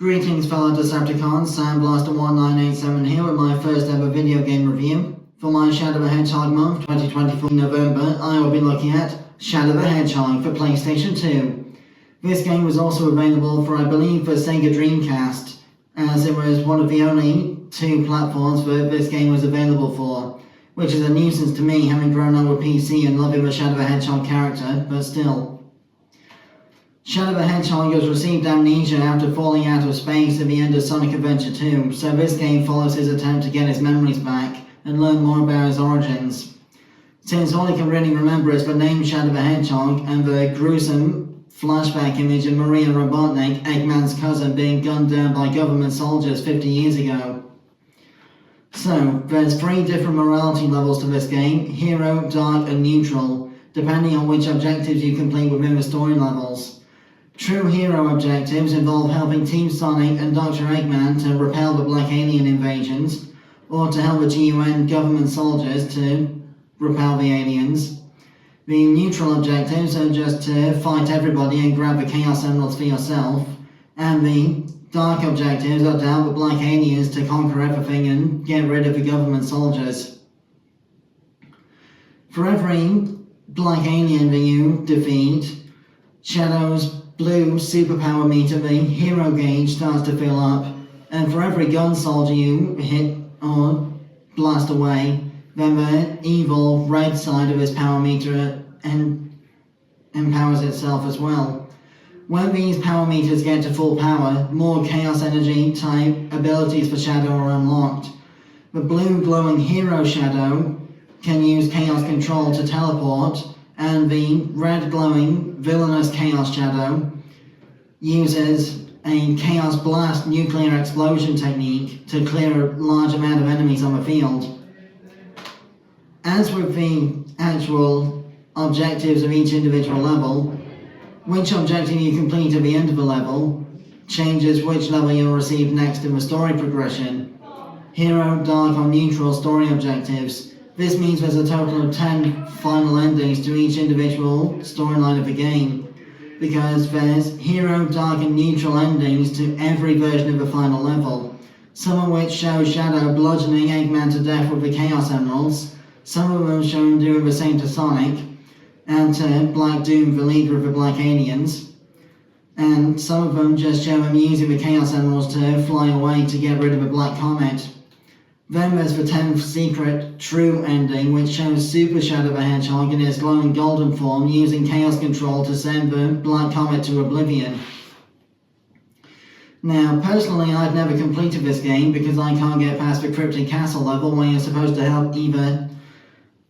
Greetings fellow Decepticons, Sandblaster1987 here with my first ever video game review. For my Shadow the Hedgehog month 2024 November, I will be looking at Shadow the Hedgehog for PlayStation 2. This game was also available for, I believe, the Sega Dreamcast, as it was one of the only two platforms that this game was available for, which is a nuisance to me, having grown up with PC and loving the Shadow the Hedgehog character, but still. Shadow the Hedgehog has received amnesia after falling out of space at the end of Sonic Adventure 2, so this game follows his attempt to get his memories back and learn more about his origins. Since all he can really remember is the name Shadow the Hedgehog and the gruesome flashback image of Maria Robotnik, Eggman's cousin, being gunned down by government soldiers 50 years ago. So, there's 3 different morality levels to this game: Hero, Dark and Neutral, depending on which objectives you complete within the story levels. True hero objectives involve helping Team Sonic and Dr. Eggman to repel the Black Alien invasions, or to help the G.U.N government soldiers to repel the aliens. The neutral objectives are just to fight everybody and grab the Chaos Emeralds for yourself, and the dark objectives are to help the Black Aliens to conquer everything and get rid of the government soldiers. For every Black Alien that you defeat, Shadow's blue superpower meter, the hero gauge, starts to fill up, and for every gun soldier you hit or blast away, then the evil red side of his power meter empowers itself as well. When these power meters get to full power, more chaos energy type abilities for Shadow are unlocked. The blue glowing hero Shadow can use chaos control to teleport, and the red glowing villainous Chaos Shadow uses a Chaos Blast nuclear explosion technique to clear a large amount of enemies on the field. As with the actual objectives of each individual level, which objective you complete at the end of the level changes which level you'll receive next in the story progression. Hero, Dark or Neutral story objectives. This means there's a total of 10 final endings to each individual storyline of the game, because there's Hero, Dark and Neutral endings to every version of the final level, some of which show Shadow bludgeoning Eggman to death with the Chaos Emeralds, some of them show him doing the same to Sonic, and to Black Doom, the leader of the Black Aliens, and some of them just show him using the Chaos Emeralds to fly away to get rid of the Black Comet. Then there's the 10th secret true ending, which shows Super Shadow the Hedgehog in his glowing golden form using chaos control to send the Black Comet to oblivion. Now, personally, I've never completed this game because I can't get past the Cryptic Castle level where you're supposed to help either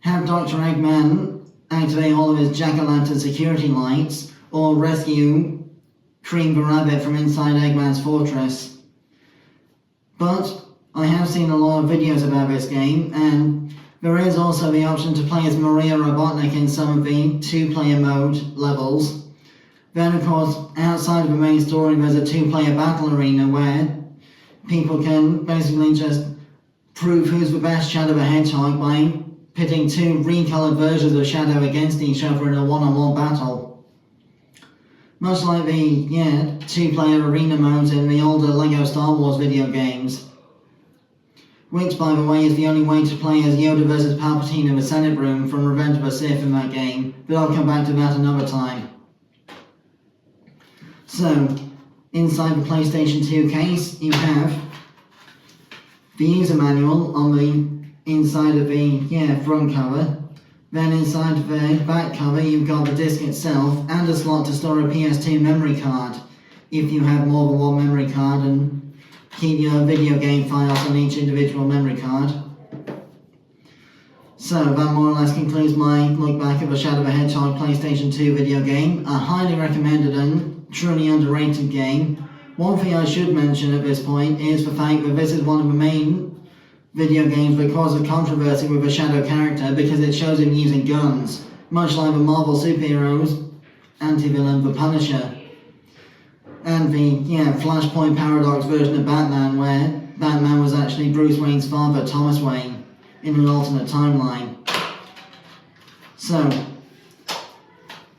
have Dr. Eggman activate all of his jack-o'-lantern security lights, or rescue Cream the Rabbit from inside Eggman's fortress. But I have seen a lot of videos about this game, and there is also the option to play as Maria Robotnik in some of the 2-player mode levels. Then of course, outside of the main story, there's a 2-player battle arena where people can basically just prove who's the best Shadow the Hedgehog by pitting 2 recolored versions of Shadow against each other in a one-on-one battle. Much like the 2-player arena modes in the older LEGO Star Wars video games. Which, by the way, is the only way to play as Yoda vs Palpatine in the Senate Room from Revenge of the Sith in that game, but I'll come back to that another time. So, inside the PlayStation 2 case, you have the user manual on the inside of the front cover. Then inside of the back cover, you've got the disc itself and a slot to store a PS2 memory card, if you have more than one memory card and keep your video game files on each individual memory card. So that more or less concludes my look back at the Shadow the Hedgehog PlayStation 2 video game. A highly recommended and truly underrated game. One thing I should mention at this point is the fact that this is one of the main video games that causes controversy with the Shadow character because it shows him using guns, much like the Marvel superheroes anti-villain The Punisher. And the Flashpoint Paradox version of Batman, where Batman was actually Bruce Wayne's father, Thomas Wayne, in an alternate timeline. So,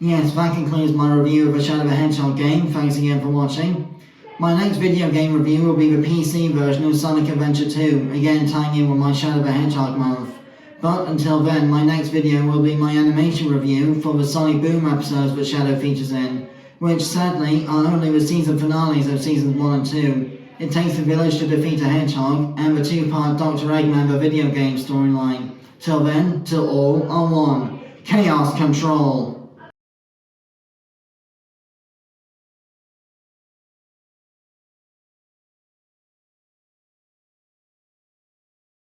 yes, that concludes my review of the Shadow the Hedgehog game. Thanks again for watching. My next video game review will be the PC version of Sonic Adventure 2, again tying in with my Shadow the Hedgehog month. But until then, my next video will be my animation review for the Sonic Boom episodes that Shadow features in, which sadly are only the season finales of seasons 1 and 2. It takes a village to defeat a hedgehog, and the two-part Dr. Eggman the video game storyline. Till then, till all are one. Chaos Control!